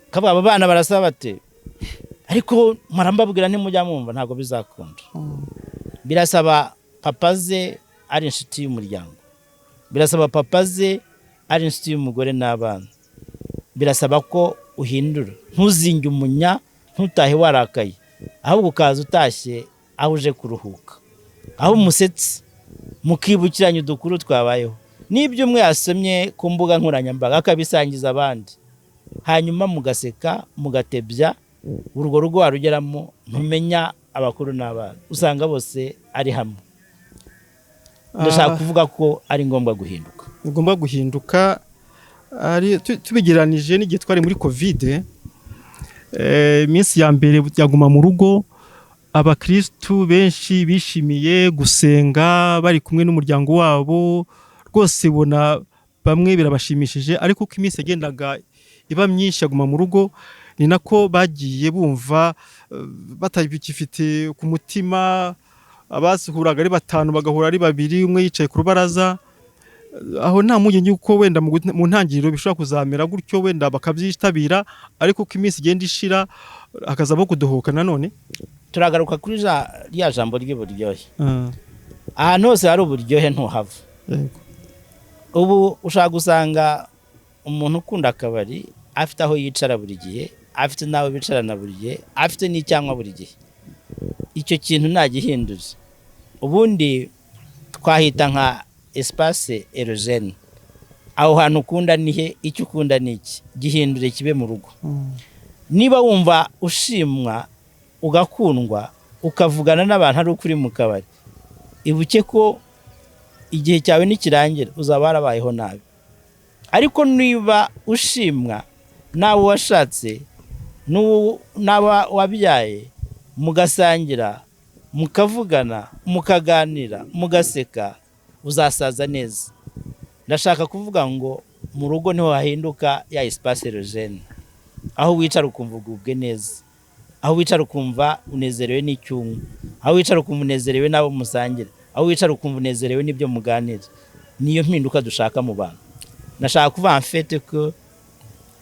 akavuga aba bana barasaba bate, ariko marambabwira ntimujya mwumva, ntago bizakunda. Birasaba papa ze ari inshuti y'umuryango, birasaba papa ze ari inshuti y'umugore n'abana, birasaba ko uhindura, ntuzinge umunya, ntutahe warakaye, ahubwo ukaza utashye aho uje kuruhuka, aho umusetse mukibukiranya udukuru twabayeho, n'ibyo umwe yasomye ku mbuga nkoranyambaga akabisangiza abandi, hanyuma mugaseka mugatebya. Urwo rugo warugeramo ntumenya abakuru n'abana, usanga bose ari hamwe. Ndashaka kuvuga ko ari ngombwa guhinduka. Ugomba guhinduka. Tubigeranije n'igihe twari muri Covid, iminsi ya mbere byaguma mu rugo, abakristu benshi bishimiye gusenga bari kumwe n'umuryango wabo, rwose ubona bamwe birabashimishije. Ariko uko iminsi yagendaga iba myinshi yaguma mu rugo, ni nako bagiye bumva batabikifite ku mutima. Abasuhuraga ari batanu bagahura ari babiri, umwe yicaye ku rubaraza. Aho nta mpungenge yuko wenda mu ntangiriro bishobora kuzamera gutyo, wenda bakabyitabira, ariko uko iminsi igenda ishira hakazamo kudohoka. Nanone turagaruka kuri rya jambo ry'uburyohe. Ahantu hose hari uburyohe ntuhava. Ubu ushaka gusanga umuntu ukunda akabari afite aho yicara buri gihe, afite nawe bicarana buri gihe, afite n'icyangwa buri gihe. Icyo kintu ntagihinduze. Ubundi twahita nka espace erogene. Aho hantu ukunda nihe, icyo ukunda niki, gihindure kibe mu rugo. Niba wumva ushimwa ugakundwa ukavugana n'abantu ari ukuri mu kabari, ibuke ko igihe cyawe nikirangira uzaba warabayeho nabi. Ariko niba ushimwa nawe washatse n'aba wabyaye, mugasangira, mukavugana, mukaganira, mugaseka, uzasaza neza. Ndashaka kuvuga ngo mu rugo niho hahinduka ya espace erogene, aho wicara ukumva ugubwe neza, aho wicara ukumva unezerewe n'icyungu, aho wicara ukumva unezerewe n'abo musangira, aho wicara ukumva unezerewe n'ibyo muganira. Niyo mpinduka dushaka mu bantu. Nashaka kuvuga en fait que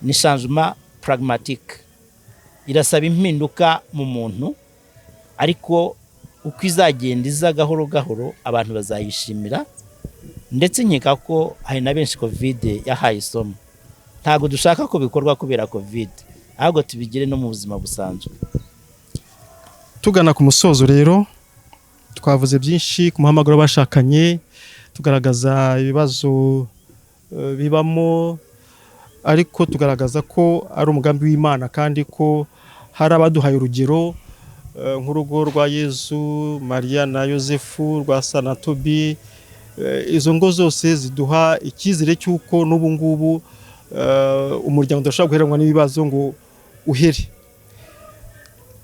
ni changement pragmatique, irasaba impinduka mu muntu, ariko uko izagenda iza gahoro gahoro abantu bazayishimira. Ndetse nkeka ko hari na benshi covid yahaye isomo. Ntago dushaka ko bikorwa kubera covid, ahubwo tubigire no mu buzima busanzwe. Tugana ku musozo rero, twavuze byinshi ku muhamagaro bashakanye, tugaragaza ibibazo bibamo, ariko tugaragaza ko ari umugambi w'Imana kandi ko hari abaduhaye urugero nk'urugo rwa Yesu, Maria na Yosefu, rwa Sanatobi. Izo ngo zose ziduha icyizere cy'uko n'ubu ngubu umuryango udashobora guheranwa n'ibibazo ngo uhere.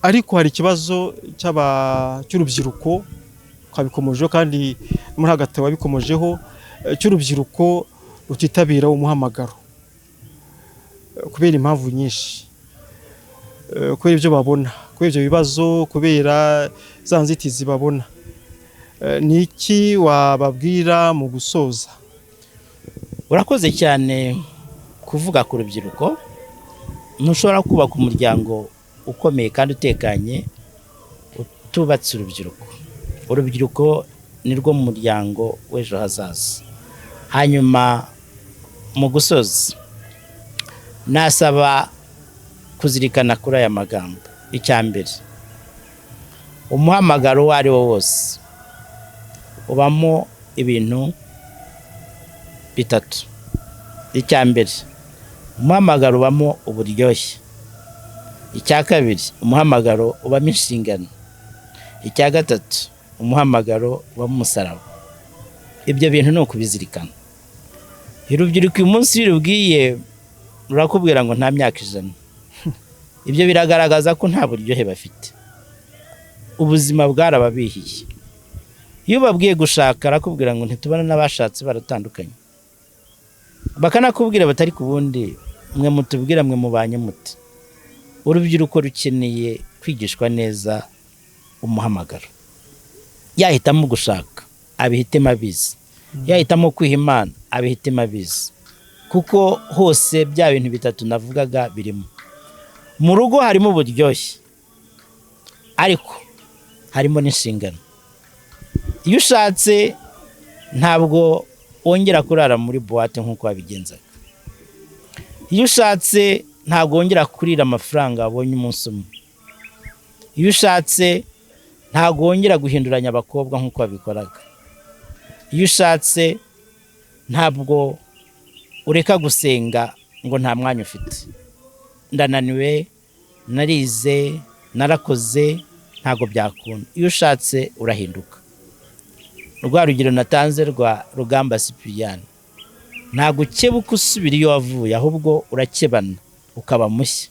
Ariko hari ikibazo cy'urubyiruko twabikomojeho, kandi muri hagati wabikomojeho, cy'urubyiruko rutitabira umuhamagaro kubera impamvu nyinshi, kubera ibyo babona, kubera ibyo bibazo, kubera za nzitizi babona. Ni iki wababwira mu gusoza? Urakoze cyane kuvuga ku rubyiruko. Ntushobora kubaka umuryango ukomeye kandi utekanye utubatse urubyiruko. Urubyiruko ni rwo muryango w'ejo hazaza. Hanyuma mu gusoza, nasaba kuzirikana kuri aya magambo. Icyambere, umuhamagaro wari wo wose ubamo ibintu bitatu. Icyambere, umuhamagaro ubamo uburyohe. Icya kabiri, umuhamagaro ubamo inshingano. Icya gatatu, umuhamagaro ubamo umusaraba. Ibyo bintu ni ukubizirikana. Urubyiruko uyu munsi iyo urubwiye rurakubwira ngo nta myaka 100. Ibyo biragaragaza ko nta buryohe bafite. Ubuzima bwarababihiye. Iyo babwiye gushaka arakubwira ngo ntitubana n'abashatse baratandukanye. Bakanakubwira batari ku bundi mwe mutubwira mwe mubanye muti. Urubyiruko rukeneye kwigishwa neza umuhamagaro. Yahitamo gushaka abihitemo abizi, yahitamo kwiha Imana abihitemo abizi, kuko hose bya bintu bitatu navugaga birimo. Mu rugo harimo uburyohe, ariko harimo n'inshingano. Iyo ushatse ntabwo wongera kurara muri boîte nk'uko wabigenzaga. Iyo ushatse ntabwo wongera kurira amafaranga wabonye umunsi umwe. Iyo ushatse ntabwo wongera guhinduranya abakobwa nk'uko wabikoraga. Iyo ushatse ntabwo ureka gusenga ngo nta mwanya ufite. Ndananiwe, narize, narakoze, ntago byakunda. Iyo ushatse urahinduka. Rwa rugero natanze rwa Rugamba Cyprien, ntago ukebuka usubira iyo wavuye, ahubwo urakebana ukaba mushya.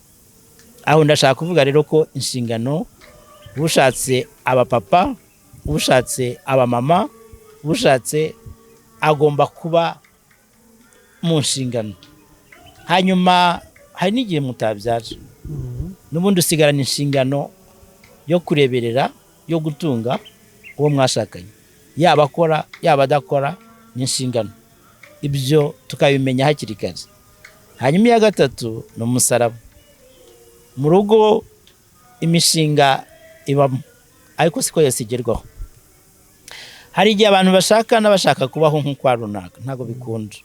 Aho ndashaka kuvuga rero ko inshingano, ubushatse abapapa, ubushatse abamama, ubushatse agomba kuba mu nshingano. Hanyuma hari n'igihe mutabyaje, n'ubundi usigarana inshingano yo kureberera, yo gutunga uwo mwashakanye, yaba akora yaba adakora, ni inshingano. Ibyo tukabimenya hakiri kare. Hanyuma ya gatatu ni umusaraba. Mu rugo imishinga ibamo, ariko siko yasigerwaho. Hari igihe abantu bashaka n'abashaka kubaho nk'ukwa runaka, ntago bikunda.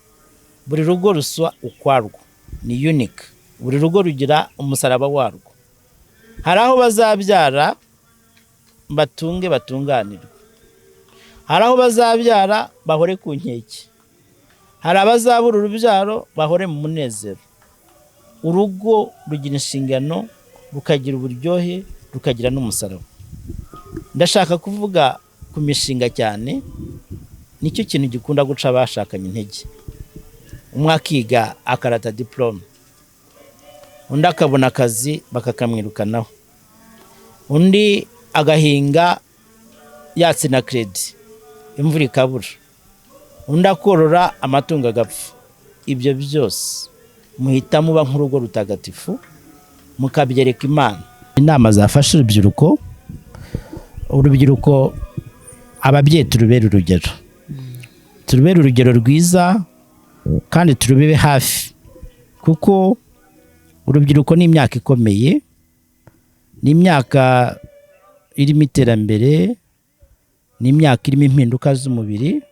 Buri rugo ruswa ukwarwo, ni unique. Buri rugo rugira umusaraba warwo. Hari aho bazabyara batunge batunganirwe, hari aho bazabyara bahore ku nkeke, hari abazabura urubyaro bahore mu munezero. Urugo rugira inshingano, rukagira uburyohe, rukagira n'umusaraba. Ndashaka kuvuga ku mishinga cyane, nicyo kintu gikunda guca abashakanye intege. Umwe akiga akarata diplome, undi akabona akazi bakakamwirukanaho, undi agahinga yatsina credit imvura ikabura, undi akorora amatungo agapfa. Ibyo byose muhita muba nk'urugo rutagatifu mukabyereka Imana. Inama zafasha urubyiruko ababyeyi turubera urugero, turubera urugero rwiza kandi turubebe hafi, kuko urubyiruko ni imyaka ikomeye, ni imyaka irimo iterambere, ni imyaka irimo impinduka z'umubiri,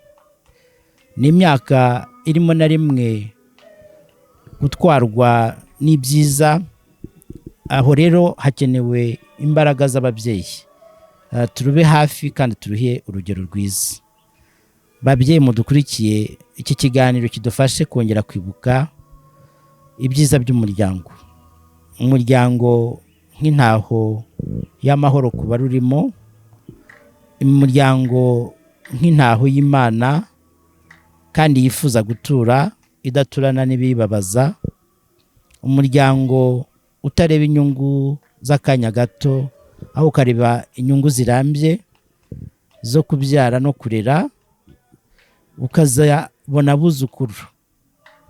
ni imyaka irimo na rimwe gutwarwa n'ibyiza. Aho rero hakenewe imbaraga z'ababyeyi. Turube hafi kandi turuhe urugero rwiza. Babyeyi mudukurikiye, iki kiganiro kidufashe kongera kwibuka ibyiza by'umuryango. Umuryango nk'intaho y'amahoro ku barurimo, umuryango nk'intaho y'Imana kandi yifuza gutura idaturana n'ibibabaza, umuryango utareba inyungu z'akanya gato, aho ukareba inyungu zirambye zo kubyara no kurera, ukazabona abuzukuru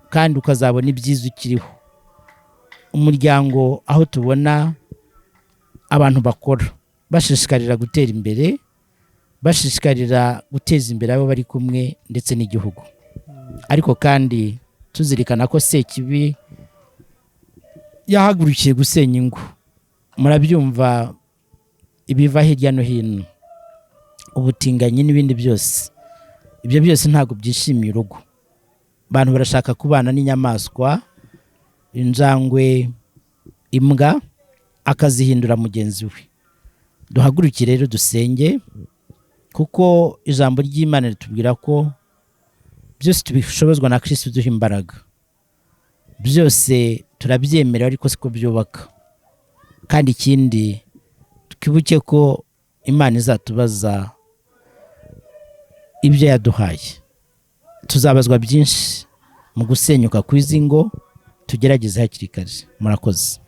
kandi ukazabona ibyiza ukiriho. Umuryango aho tubona abantu bakora bashishikarira gutera imbere, bashishikarira guteza imbere abo bari kumwe ndetse n'igihugu. Ariko kandi tuzirikana ko Sekibi yahagurukiye gusenya ingo. Murabyumva ibiva hirya no hino, ubutinganyi n'ibindi byose. Ibyo byose ntabwo byishimiye urugo. Abantu barashaka kubana n'inyamaswa, injangwe, imbwa, akazihindura mugenzi we. Duhagurukire rero dusenge, kuko ijambo ry'Imana ritubwira ko byose tubishobozwa na Kristo duha imbaraga. Byose turabyemera ariko siko byubaka. Kandi ikindi twibuke ko Imana izatubaza ibyo yaduhaye. Tuzabazwa byinshi mu gusenyuka kw'izi ngo, tugerageze hakiri kare. Murakoze.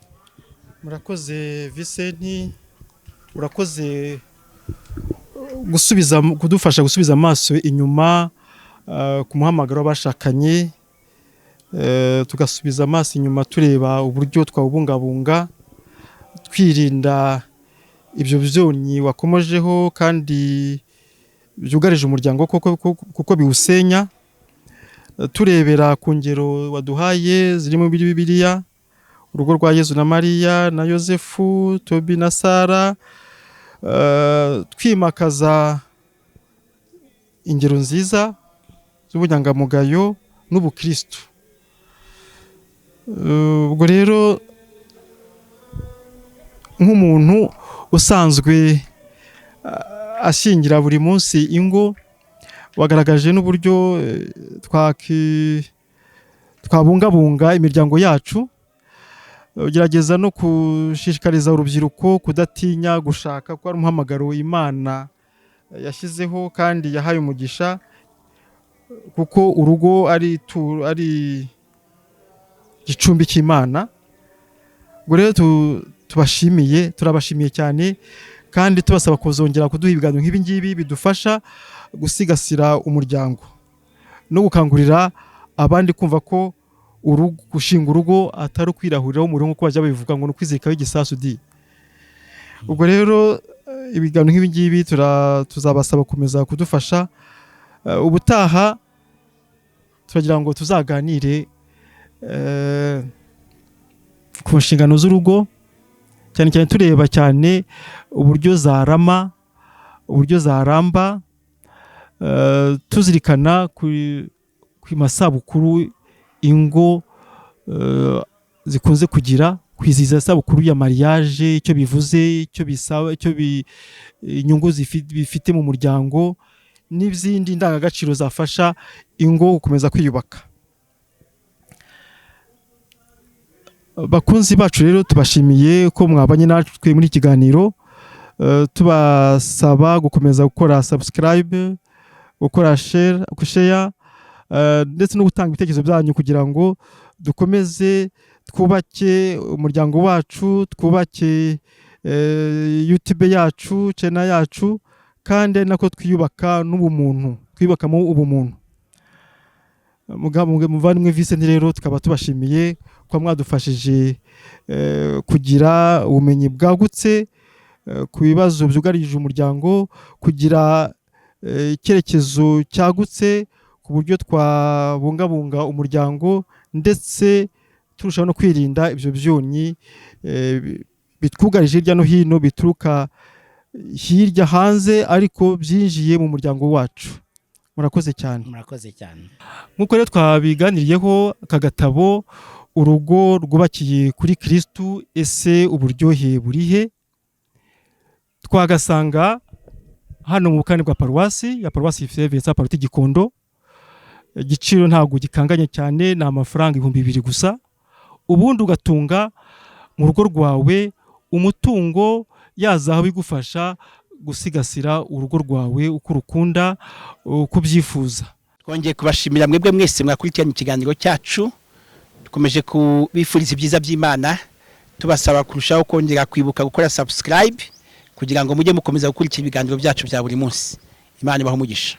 Murakoze Vincent, urakoze kudufasha gusubiza amaso inyuma ku muhamagaro w'abashakanye, tugasubiza amaso inyuma tureba uburyo twawubungabunga, twirinda ibyo byonnyi wakomojeho kandi byugarije umuryango kuko biwusenya, turebera ku ngero waduhaye ziri mu Bibiliya, urugo rwa Yezu na Mariya na Yosefu, Tobi na Sara, twimakaza ingero nziza z'ubunyangamugayo n'ubukristo. Ubwo rero nk'umuntu usanzwe ashingira buri munsi ingo, wagaragaje n'uburyo twabungabunga imiryango yacu, ugerageza no gushishikariza urubyiruko kudatinya gushaka, ko ari umuhamagaro Imana yashyizeho kandi yahaye umugisha, kuko urugo ari igicumbi cy'Imana. Ubwo rero turabashimiye cyane, kandi tubasaba kuzongera kuduha ibiganiro nk'ibi ngibi bidufasha gusigasira umuryango no gukangurira abandi kumva ko gushinga urugo atari ukwirahuriraho umuriro nk'uko bajya babivuga ngo ni ukwizirikaho igisasu di. Ubwo rero ibiganiro nk'ibi ngibi tuzabasaba gukomeza kudufasha. Ubutaha turagira ngo tuzaganire ku nshingano z'urugo, cyane cyane tureba cyane uburyo zaramba, tuzirikana ku masabukuru ingo zikunze kugira, kwizihiza isabukuru ya mariage, icyo bivuze, icyo bisaba, inyungu bifite mu muryango, n'izindi ndangagaciro zafasha ingo gukomeza kwiyubaka. Bakunzi bacu rero tubashimiye ko mwabanye natwe muri ikiganiro. tubasaba gukomeza gukora subscribe, gukora share ndetse no gutanga ibitekerezo byanyu kugira ngo dukomeze twubake umuryango wacu, twubake YouTube yacu, channel yacu, kandi nako twiyubaka n'ubumuntu, twiyubakamo ubumuntu. Muvandimwe Vincent rero tukaba tubashimiye ko mwadufashije kugira ubumenyi bwagutse ku bibazo byugarije umuryango, kugira icyerekezo cyagutse ku buryo twabungabunga umuryango, ndetse turushaho no kwirinda ibyo byonnyi bitwugarije hirya no hino, bituruka hirya hanze ariko byinjiye mu muryango wacu. Murakoze cyane. Murakoze cyane. Nkuko rero twabiganiriyeho, aka gatabo Urugo rwubakiye kuri Kristu, ese uburyohe burihe, twagasanga hano mu bukani bwa Paroisse ya Paroisse Vincent Pallotti Gikondo. Igiciro ntabwo gikanganye cyane, ni amafaranga 2,000 gusa, ubundi ugatunga mu rugo rwawe umutungo yazaho bigufasha gusigasira urugo rwawe uko urukunda, uko ubyifuza. Twongeye kubashimira mwebwe mwese mwakurikiranye ikiganiro cyacu, dukomeje kubifuriza ibyiza by'Imana, tubasaba kurushaho kongera kwibuka gukora subscribe kugira ngo mujye mukomeza gukurikira ibiganiro byacu bya buri munsi. Imana ibahe umugisha.